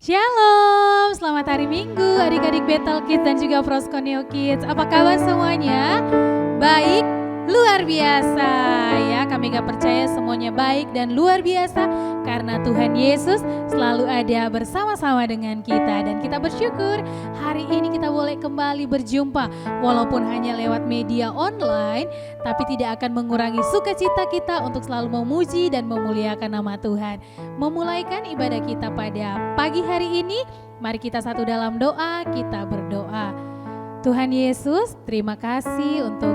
Shalom, selamat hari Minggu adik-adik Bethel Kids dan juga Proskoneo Kids. Apa kabar semuanya? Baik, luar biasa ya. Kami gak percaya semuanya baik dan luar biasa karena Tuhan Yesus selalu ada bersama-sama dengan kita. Dan kita bersyukur hari ini kita boleh kembali berjumpa. Walaupun hanya lewat media online, tapi tidak akan mengurangi sukacita kita untuk selalu memuji dan memuliakan nama Tuhan. Memulaikan ibadah kita pada pagi hari ini, mari kita satu dalam doa, kita berdoa. Tuhan Yesus, terima kasih untuk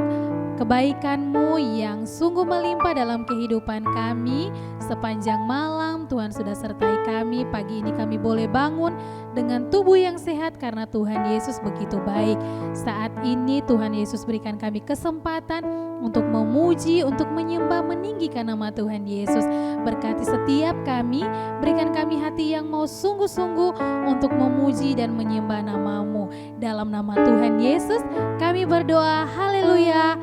kebaikan-Mu yang sungguh melimpah dalam kehidupan kami. Sepanjang malam Tuhan sudah sertai kami. Pagi ini kami boleh bangun dengan tubuh yang sehat karena Tuhan Yesus begitu baik. Saat ini Tuhan Yesus berikan kami kesempatan untuk memuji, untuk menyembah, meninggikan nama Tuhan Yesus. Berkati setiap kami, berikan kami hati yang mau sungguh-sungguh untuk memuji dan menyembah nama-Mu. Dalam nama Tuhan Yesus kami berdoa, haleluya,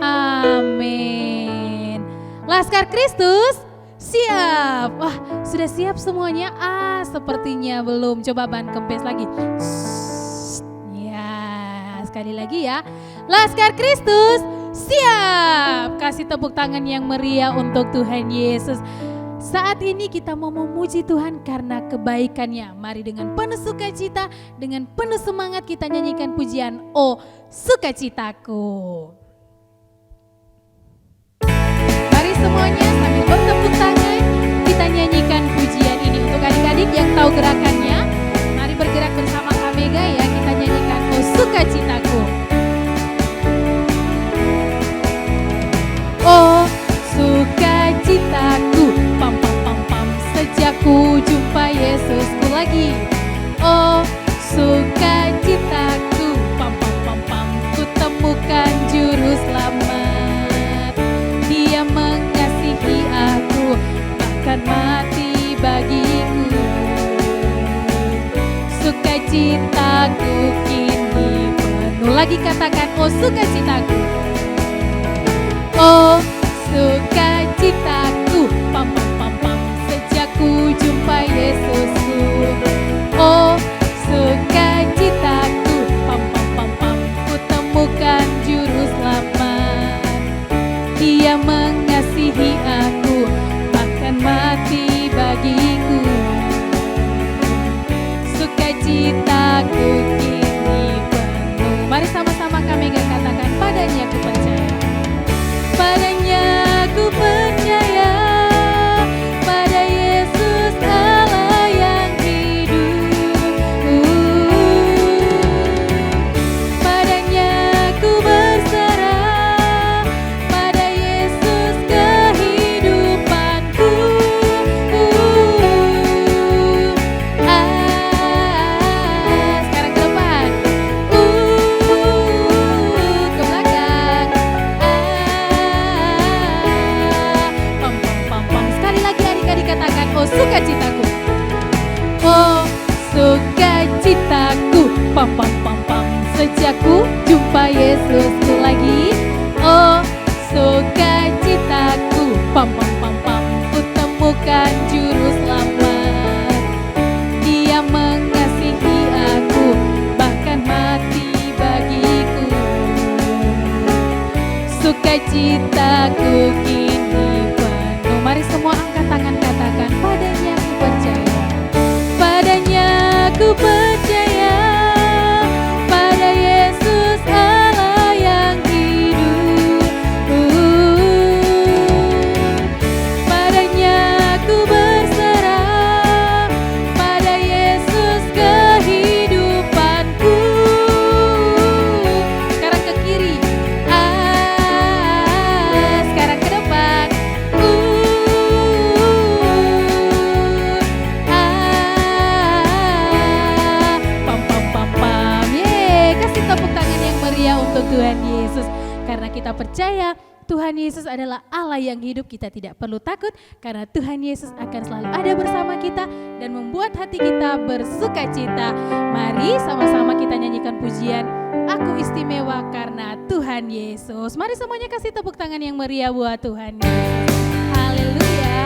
amin. Laskar Kristus, siap. Wah, sudah siap semuanya? Sepertinya belum. Coba ban kempes lagi. Ya, sekali lagi ya. Laskar Kristus, siap. Kasih tepuk tangan yang meriah untuk Tuhan Yesus. Saat ini kita mau memuji Tuhan karena kebaikan-Nya. Mari dengan penuh sukacita, dengan penuh semangat kita nyanyikan pujian "Oh Sukacitaku". Mari semuanya sambil bertepuk tangan kita nyanyikan pujian ini. Untuk adik-adik yang tahu gerakannya, mari bergerak bersama Kamega ya. Kita nyanyikan "Oh Sukacitaku". Oh sukacitaku, pam pam pam pam, sejak ku jumpa Yesusku lagi. Oh sukacitaku, pam pam pam pam, ku temukan juru selamat. Dia mengasihi aku, bahkan mati bagiku. Sukacitaku kini penuh. Lagi katakan oh sukacitaku. Oh sukacitaku, pam pam pam pam, sejak ku jumpa Yesusku. Oh sukacitaku, pam pam pam pam, ku temukan juru selamat. Dia mengasihi aku, bahkan mati bagiku. Sukacitaku kini penuh. Mari sama-sama kami katakan, padanya ku percaya. Padanya ku percaya, pada Yesus Allah yang hidup. Padanya ku berserah, pada Yesus kehidupanku. Sekarang ke depan, ke belakang. Pam pam pam pam. Sekali lagi adik-adik katakan oh sukacitaku. Oh sukacitaku, pam pam pam pam, sejak ku jumpa Yesusku lagi. Oh sukacitaku, pam pam pam pam, ku temukan juru selamat. Dia mengasihi aku, bahkan mati bagiku. Sukacitaku kini penuh. Mari semua angkat tangan katakan, padanya ku percaya. Padanya ku percaya, pada Yesus Allah yang hidup. Padanya ku berserah, pada Yesus kehidupanku. Sekarang ke kiri, sekarang ke depan. Pam pam pam pam. Kasih tepuk tangan yang meriah untuk Tuhan Yesus. Karena kita percaya Tuhan Yesus adalah Allah yang hidup, kita tidak perlu takut karena Tuhan Yesus akan selalu ada bersama kita dan membuat hati kita bersukacita. Mari sama-sama kita nyanyikan pujian Aku Istimewa Karena Tuhan Yesus. Mari semuanya kasih tepuk tangan yang meriah buat Tuhan Yesus. Haleluya.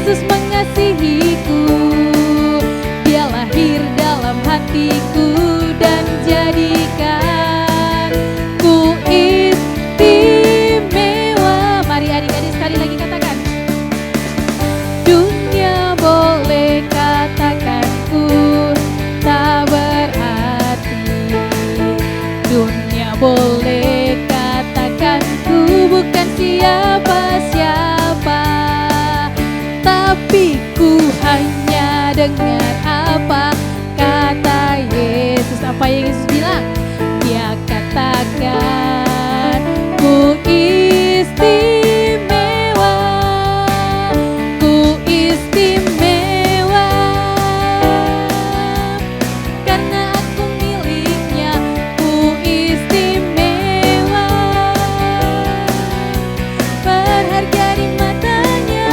Yesus mengasihiku, Dia lahir dalam hatiku dan jadikan ku istimewa. Mari adik-adik sekali lagi katakan. Dunia boleh katakan ku tak berarti, dunia boleh katakan ku bukan siapa-siapa, tapi ku hanya dengar apa kata Yesus. Apa yang Yesus bilang? Dia katakan ku istimewa, ku istimewa, karena aku miliknya, ku istimewa, berharga di matanya,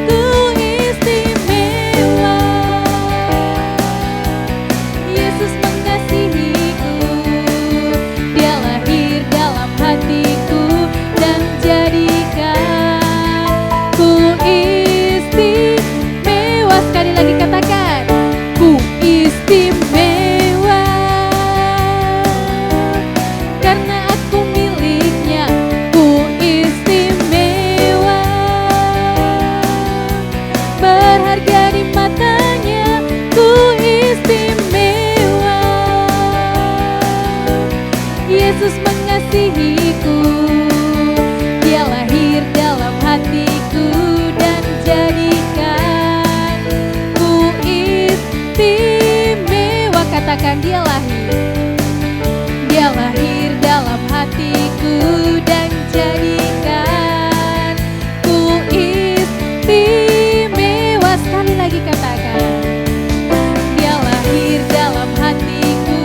ku istimewa. Yesus mengasihiku, Dia lahir dalam hatiku dan jadikan ku istimewa. Sekali lagi katakan, ku istimewa, karena aku miliknya, ku istimewa, berharga di matanya, ku istimewa. Yesus mengasihiku, Dia lahir dalam hatiku dan jadikan ku istimewa. Katakan, Dia lahir dalam hatiku dan jadikan ku istimewa. Sekali lagi katakan, Dia lahir dalam hatiku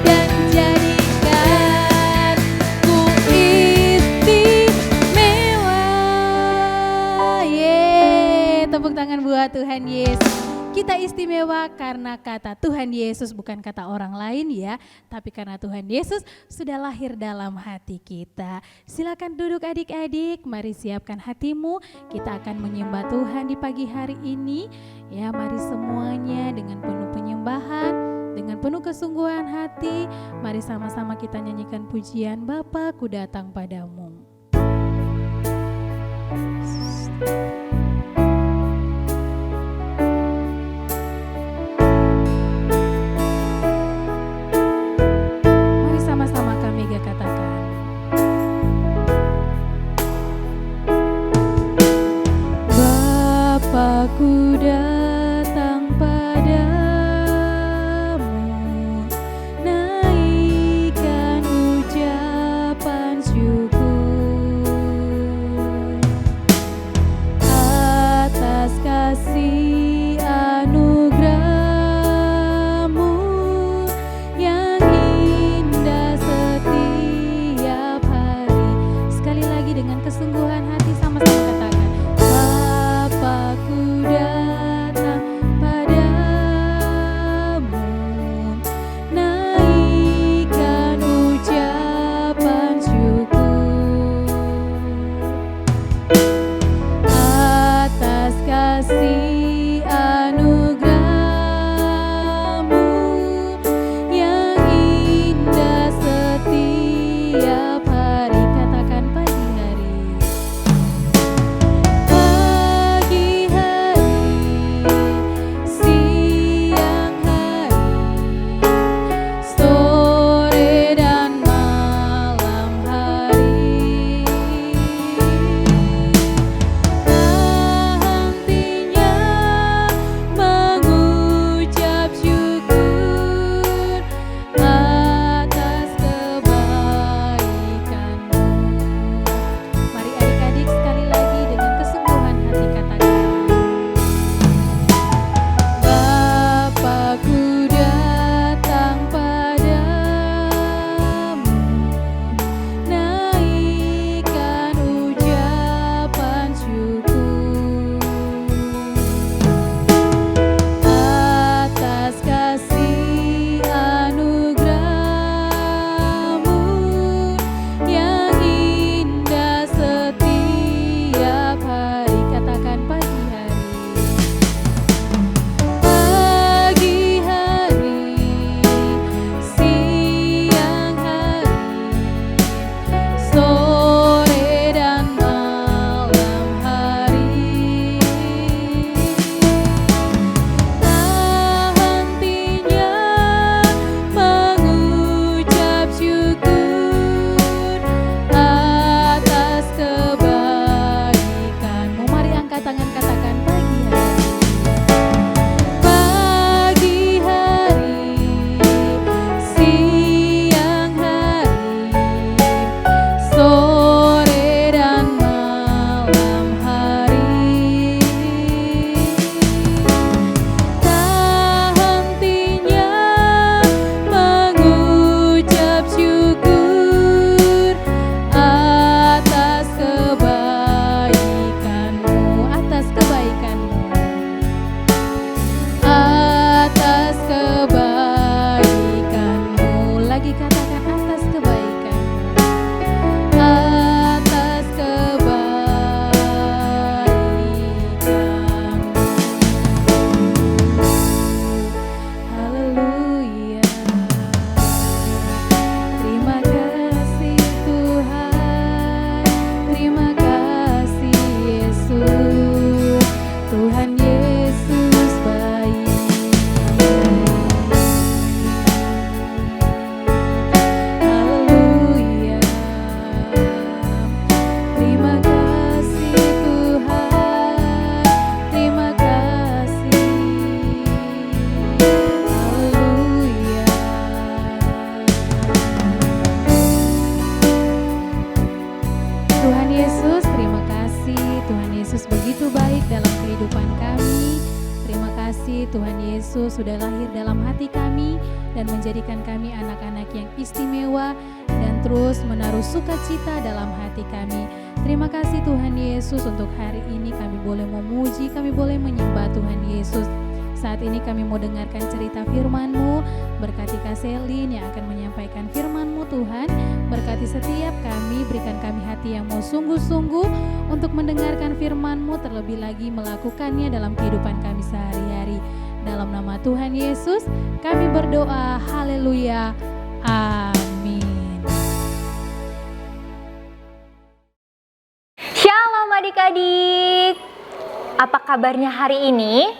dan jadikan ku istimewa. Yeay, tepuk tangan buat Tuhan Yesus. Kita istimewa karena kata Tuhan Yesus, bukan kata orang lain ya, tapi karena Tuhan Yesus sudah lahir dalam hati kita. Silakan duduk adik-adik, mari siapkan hatimu. Kita akan menyembah Tuhan di pagi hari ini. Ya, mari semuanya dengan penuh penyembahan, dengan penuh kesungguhan hati. Mari sama-sama kita nyanyikan pujian Bapa, ku datang padamu. Aku datang padamu, naikkan ucapan syukur atas kasih anugerah-Mu yang indah setiap hari. Sekali lagi dengan kesungguhan hati sama-sama katakan, Bapa, ku datang kasih Tuhan Yesus sudah lahir dalam hati kami dan menjadikan kami anak-anak yang istimewa dan terus menaruh sukacita dalam hati kami. Terima kasih Tuhan Yesus untuk hari ini kami boleh memuji, kami boleh menyembah Tuhan Yesus. Saat ini kami mau dengarkan cerita firman-Mu. Berkati Kak Selin yang akan menyampaikan firman-Mu Tuhan. Berkati setiap kami, berikan kami hati yang mau sungguh-sungguh untuk mendengarkan firman-Mu, terlebih lagi melakukannya dalam kehidupan kami sehari-hari. Dalam nama Tuhan Yesus kami berdoa, haleluya, amin. Shalom adik-adik, apa kabarnya hari ini?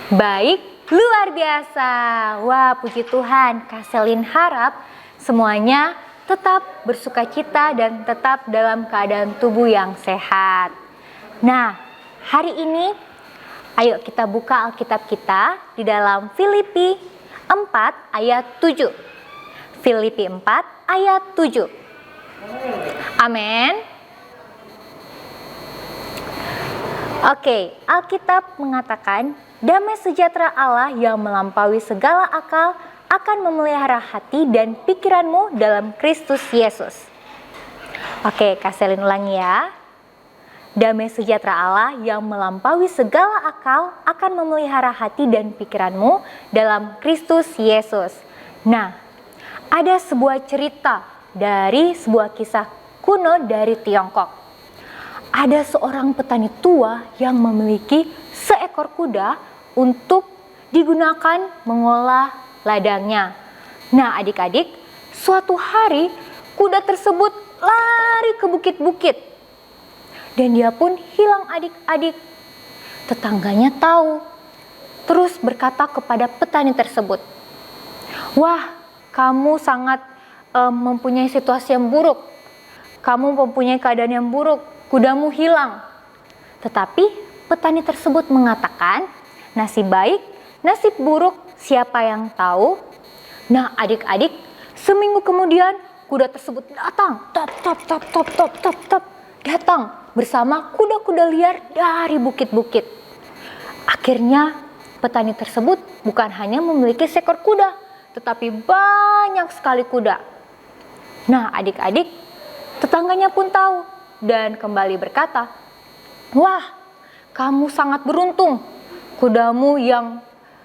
Baik, luar biasa. Wah, puji Tuhan, Kak Selin harap semuanya tetap bersukacita dan tetap dalam keadaan tubuh yang sehat. Nah, hari ini ayo kita buka Alkitab kita di dalam Filipi 4 ayat 7. Filipi 4 ayat 7. Amin. Oke, Alkitab mengatakan, damai sejahtera Allah yang melampaui segala akal akan memelihara hati dan pikiranmu dalam Kristus Yesus. Oke, Kak Selin ulangi ya. Damai sejahtera Allah yang melampaui segala akal akan memelihara hati dan pikiranmu dalam Kristus Yesus. Nah, ada sebuah cerita dari sebuah kisah kuno dari Tiongkok. Ada seorang petani tua yang memiliki seekor kuda untuk digunakan mengolah ladangnya. Nah, adik-adik, suatu hari kuda tersebut lari ke bukit-bukit dan dia pun hilang adik-adik. Tetangganya tahu, terus berkata kepada petani tersebut, "Wah, kamu sangat mempunyai situasi yang buruk. Kamu mempunyai keadaan yang buruk, kudamu hilang." Tetapi petani tersebut mengatakan, nasib baik, nasib buruk, siapa yang tahu? Nah, adik-adik, seminggu kemudian kuda tersebut datang, datang bersama kuda-kuda liar dari bukit-bukit. Akhirnya petani tersebut bukan hanya memiliki seekor kuda, tetapi banyak sekali kuda. Nah, adik-adik, tetangganya pun tahu dan kembali berkata, "Wah, kamu sangat beruntung. Kudamu yang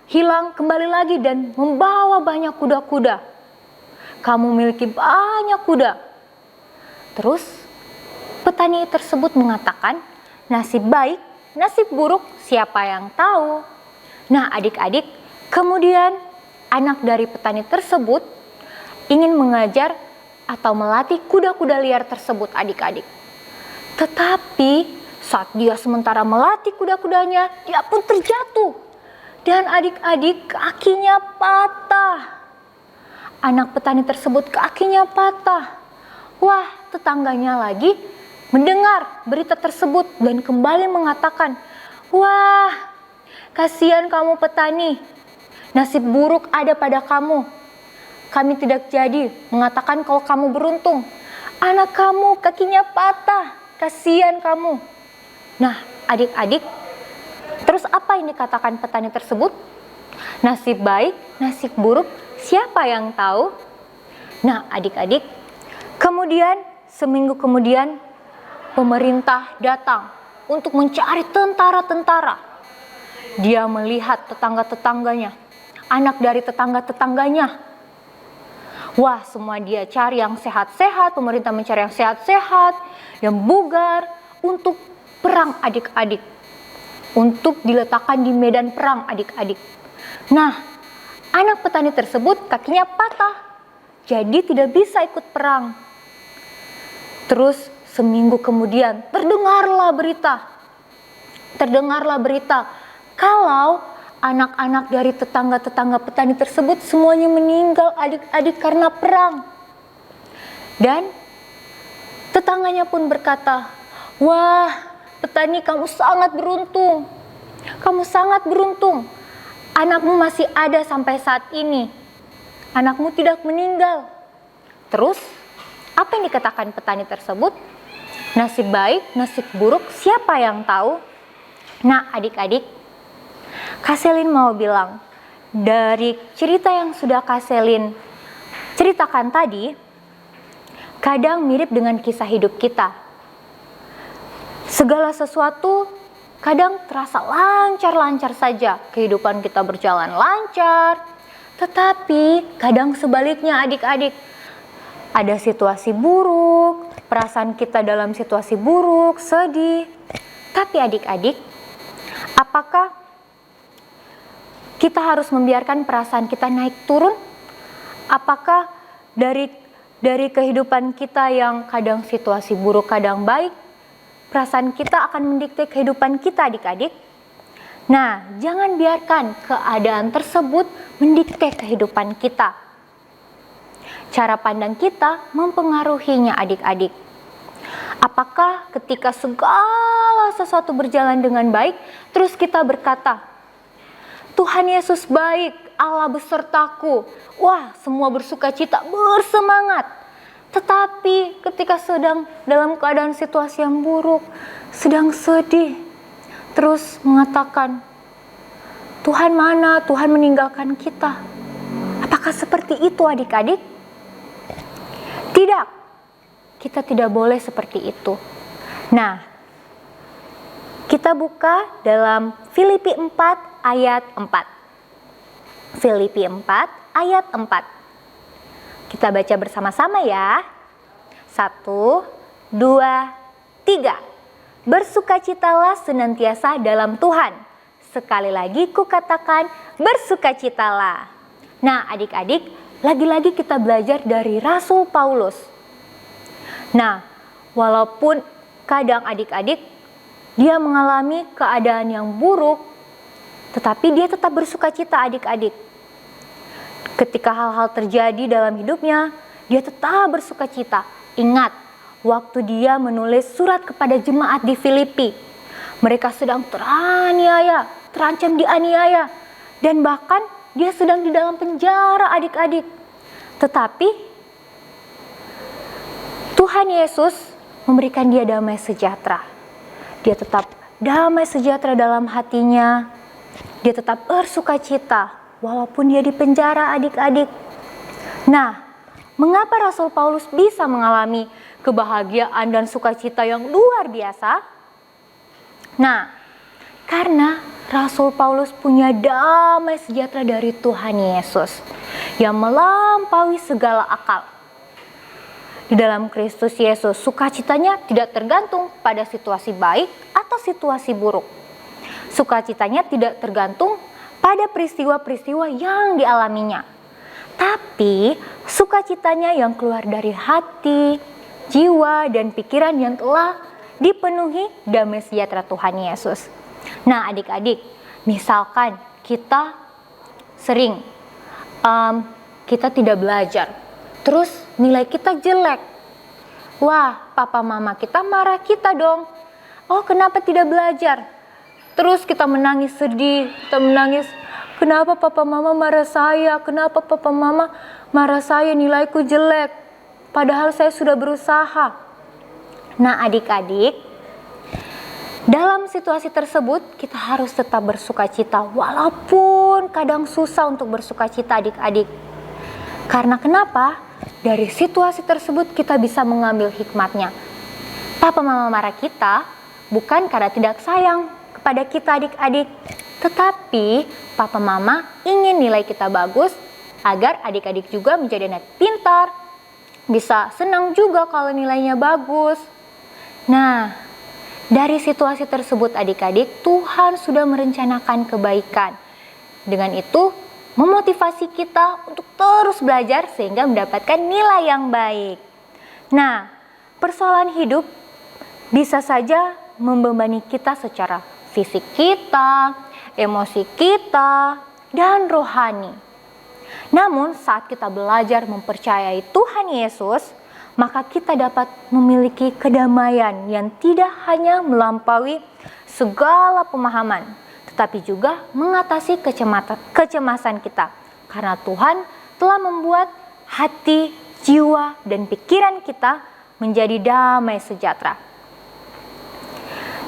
hilang kembali lagi dan membawa banyak kuda-kuda. Kamu memiliki banyak kuda." Terus petani tersebut mengatakan, nasib baik, nasib buruk, siapa yang tahu? Nah, adik-adik, kemudian anak dari petani tersebut ingin mengajar atau melatih kuda-kuda liar tersebut, adik-adik. Tetapi saat dia sementara melatih kuda-kudanya, dia pun terjatuh. Dan adik-adik, kakinya patah. Anak petani tersebut kakinya patah. Wah, tetangganya lagi mendengar berita tersebut dan kembali mengatakan, "Wah, kasihan kamu petani. Nasib buruk ada pada kamu. Kami tidak jadi mengatakan kalau kamu beruntung. Anak kamu kakinya patah. Kasihan kamu." Nah, adik-adik, terus apa yang dikatakan petani tersebut? Nasib baik, nasib buruk, siapa yang tahu? Nah, adik-adik, kemudian seminggu kemudian pemerintah datang untuk mencari tentara-tentara. Dia melihat tetangga-tetangganya, anak dari tetangga-tetangganya. Wah, semua dia cari yang sehat-sehat, pemerintah mencari yang sehat-sehat, yang bugar, untuk perang adik-adik. Untuk diletakkan di medan perang adik-adik. Nah, anak petani tersebut kakinya patah, jadi tidak bisa ikut perang. Terus seminggu kemudian terdengarlah berita kalau anak-anak dari tetangga-tetangga petani tersebut semuanya meninggal adik-adik karena perang. Dan tetangganya pun berkata, "Wah, petani, kamu sangat beruntung. Kamu sangat beruntung. Anakmu masih ada sampai saat ini. Anakmu tidak meninggal." Terus, apa yang dikatakan petani tersebut? Nasib baik, nasib buruk, siapa yang tahu? Nah, adik-adik, Kak Selin mau bilang, dari cerita yang sudah Kak Selin ceritakan tadi, kadang mirip dengan kisah hidup kita. Segala sesuatu kadang terasa lancar-lancar saja, kehidupan kita berjalan lancar. Tetapi kadang sebaliknya adik-adik, ada situasi buruk, perasaan kita dalam situasi buruk, sedih. Tapi adik-adik, apakah kita harus membiarkan perasaan kita naik turun? Apakah dari kehidupan kita yang kadang situasi buruk, kadang baik, perasaan kita akan mendikte kehidupan kita adik-adik? Nah, jangan biarkan keadaan tersebut mendikte kehidupan kita. Cara pandang kita mempengaruhinya adik-adik. Apakah ketika segala sesuatu berjalan dengan baik, terus kita berkata, Tuhan Yesus baik, Allah besertaku. Wah, semua bersuka cita, bersemangat. Tetapi ketika sedang dalam keadaan situasi yang buruk, sedang sedih, terus mengatakan, Tuhan mana? Tuhan meninggalkan kita. Apakah seperti itu adik-adik? Tidak, kita tidak boleh seperti itu. Nah, kita buka dalam Filipi 4 ayat 4. Filipi 4 ayat 4. Kita baca bersama-sama ya. 1, 2, 3. Bersukacitalah senantiasa dalam Tuhan. Sekali lagi kukatakan, bersukacitalah. Nah, adik-adik, lagi-lagi kita belajar dari Rasul Paulus. Nah, walaupun kadang adik-adik dia mengalami keadaan yang buruk, tetapi dia tetap bersukacita adik-adik. Ketika hal-hal terjadi dalam hidupnya, dia tetap bersukacita. Ingat, waktu dia menulis surat kepada jemaat di Filipi, mereka sedang teraniaya, terancam dianiaya, dan bahkan dia sedang di dalam penjara adik-adik. Tetapi Tuhan Yesus memberikan dia damai sejahtera. Dia tetap damai sejahtera dalam hatinya. Dia tetap bersukacita walaupun dia di penjara adik-adik. Nah, mengapa Rasul Paulus bisa mengalami kebahagiaan dan sukacita yang luar biasa? Nah, karena Rasul Paulus punya damai sejahtera dari Tuhan Yesus yang melampaui segala akal. Di dalam Kristus Yesus, sukacitanya tidak tergantung pada situasi baik atau situasi buruk. Sukacitanya tidak tergantung pada peristiwa-peristiwa yang dialaminya. Tapi sukacitanya yang keluar dari hati, jiwa, dan pikiran yang telah dipenuhi damai sejahtera Tuhan Yesus. Nah adik-adik, misalkan kita sering kita tidak belajar, terus nilai kita jelek. Wah, papa mama kita marah kita dong. Oh, kenapa tidak belajar? Terus kita menangis sedih, kita menangis, kenapa papa mama marah saya? Kenapa papa mama marah saya, nilaiku jelek? Padahal saya sudah berusaha. Nah adik-adik, dalam situasi tersebut kita harus tetap bersukacita walaupun kadang susah untuk bersukacita adik-adik. Karena kenapa? Dari situasi tersebut kita bisa mengambil hikmatnya. Papa mama marah kita bukan karena tidak sayang kepada kita adik-adik, tetapi papa mama ingin nilai kita bagus agar adik-adik juga menjadi anak pintar, bisa senang juga kalau nilainya bagus. Nah, dari situasi tersebut adik-adik, Tuhan sudah merencanakan kebaikan. Dengan itu, memotivasi kita untuk terus belajar sehingga mendapatkan nilai yang baik. Nah, persoalan hidup bisa saja membebani kita secara fisik kita, emosi kita, dan rohani. Namun saat kita belajar mempercayai Tuhan Yesus, maka kita dapat memiliki kedamaian yang tidak hanya melampaui segala pemahaman, tetapi juga mengatasi kecemasan kita. Karena Tuhan telah membuat hati, jiwa, dan pikiran kita menjadi damai sejahtera.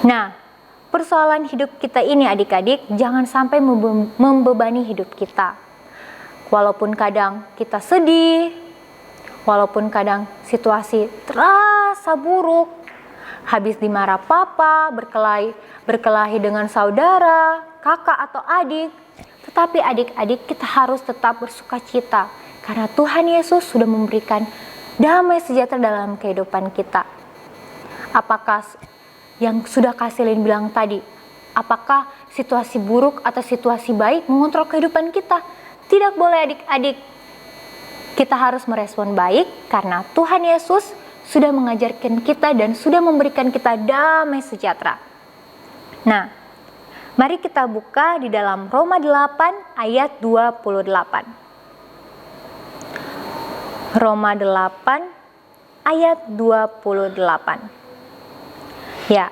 Nah, persoalan hidup kita ini adik-adik jangan sampai membebani hidup kita. Walaupun kadang kita sedih, walaupun kadang situasi terasa buruk, habis dimarah papa, berkelahi dengan saudara, kakak atau adik, tetapi adik-adik kita harus tetap bersukacita karena Tuhan Yesus sudah memberikan damai sejahtera dalam kehidupan kita. Apakah yang sudah Kak Selin bilang tadi, apakah situasi buruk atau situasi baik mengontrol kehidupan kita? Tidak boleh adik-adik. Kita harus merespon baik karena Tuhan Yesus sudah mengajarkan kita dan sudah memberikan kita damai sejahtera. Nah, mari kita buka di dalam Roma 8 ayat 28. Roma 8 ayat 28. Ya,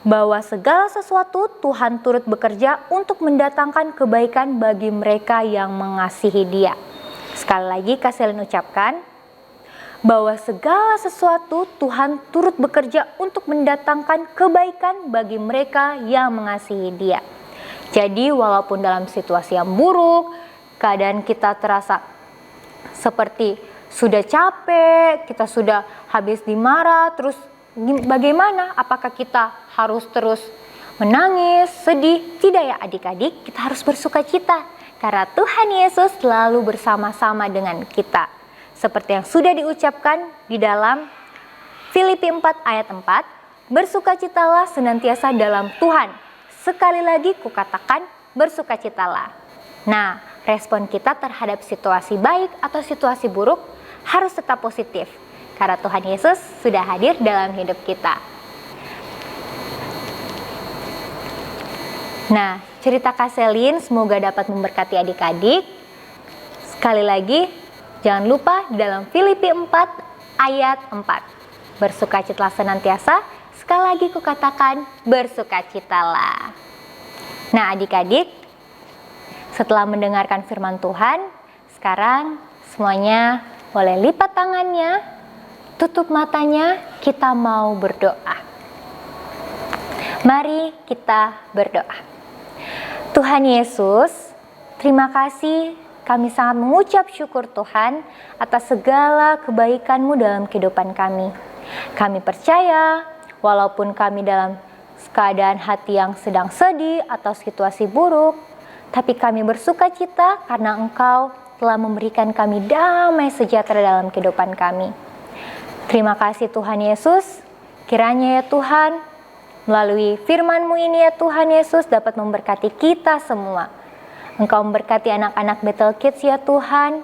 bahwa segala sesuatu Tuhan turut bekerja untuk mendatangkan kebaikan bagi mereka yang mengasihi Dia. Sekali lagi Kak Selin ucapkan, bahwa segala sesuatu Tuhan turut bekerja untuk mendatangkan kebaikan bagi mereka yang mengasihi Dia. Jadi walaupun dalam situasi yang buruk, keadaan kita terasa seperti sudah capek, kita sudah habis dimarah, terus bagaimana? Apakah kita harus terus menangis, sedih? Tidak ya adik-adik, kita harus bersukacita karena Tuhan Yesus selalu bersama-sama dengan kita. Seperti yang sudah diucapkan di dalam Filipi 4 ayat 4, bersukacitalah senantiasa dalam Tuhan. Sekali lagi kukatakan, bersukacitalah. Nah, respon kita terhadap situasi baik atau situasi buruk harus tetap positif karena Tuhan Yesus sudah hadir dalam hidup kita. Nah, cerita Kak Selin semoga dapat memberkati adik-adik. Sekali lagi, jangan lupa di dalam Filipi 4 ayat 4. Bersukacitalah senantiasa, sekali lagi kukatakan bersukacitalah. Nah adik-adik, setelah mendengarkan firman Tuhan, sekarang semuanya boleh lipat tangannya, tutup matanya, kita mau berdoa. Mari kita berdoa. Tuhan Yesus, terima kasih, kami sangat mengucap syukur Tuhan atas segala kebaikan-Mu dalam kehidupan kami. Kami percaya, walaupun kami dalam keadaan hati yang sedang sedih atau situasi buruk, tapi kami bersukacita karena Engkau telah memberikan kami damai sejahtera dalam kehidupan kami. Terima kasih Tuhan Yesus, kiranya ya Tuhan, melalui firman-Mu ini ya Tuhan Yesus dapat memberkati kita semua. Engkau memberkati anak-anak Bethel Kids ya Tuhan,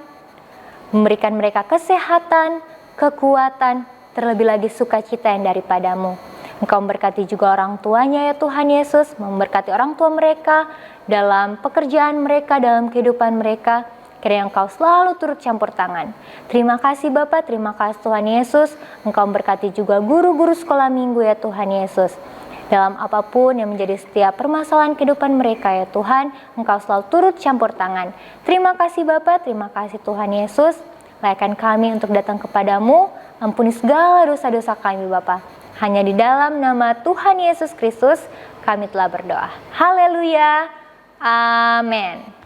memberikan mereka kesehatan, kekuatan, terlebih lagi sukacita yang daripada-Mu. Engkau memberkati juga orang tuanya ya Tuhan Yesus, memberkati orang tua mereka dalam pekerjaan mereka, dalam kehidupan mereka. Kiranya Engkau selalu turut campur tangan. Terima kasih Bapak, terima kasih Tuhan Yesus. Engkau memberkati juga guru-guru sekolah minggu ya Tuhan Yesus. Dalam apapun yang menjadi setiap permasalahan kehidupan mereka ya Tuhan, Engkau selalu turut campur tangan. Terima kasih Bapak, terima kasih Tuhan Yesus. Layakkan kami untuk datang kepadamu, ampuni segala dosa-dosa kami Bapak. Hanya di dalam nama Tuhan Yesus Kristus kami telah berdoa. Haleluya. Amin.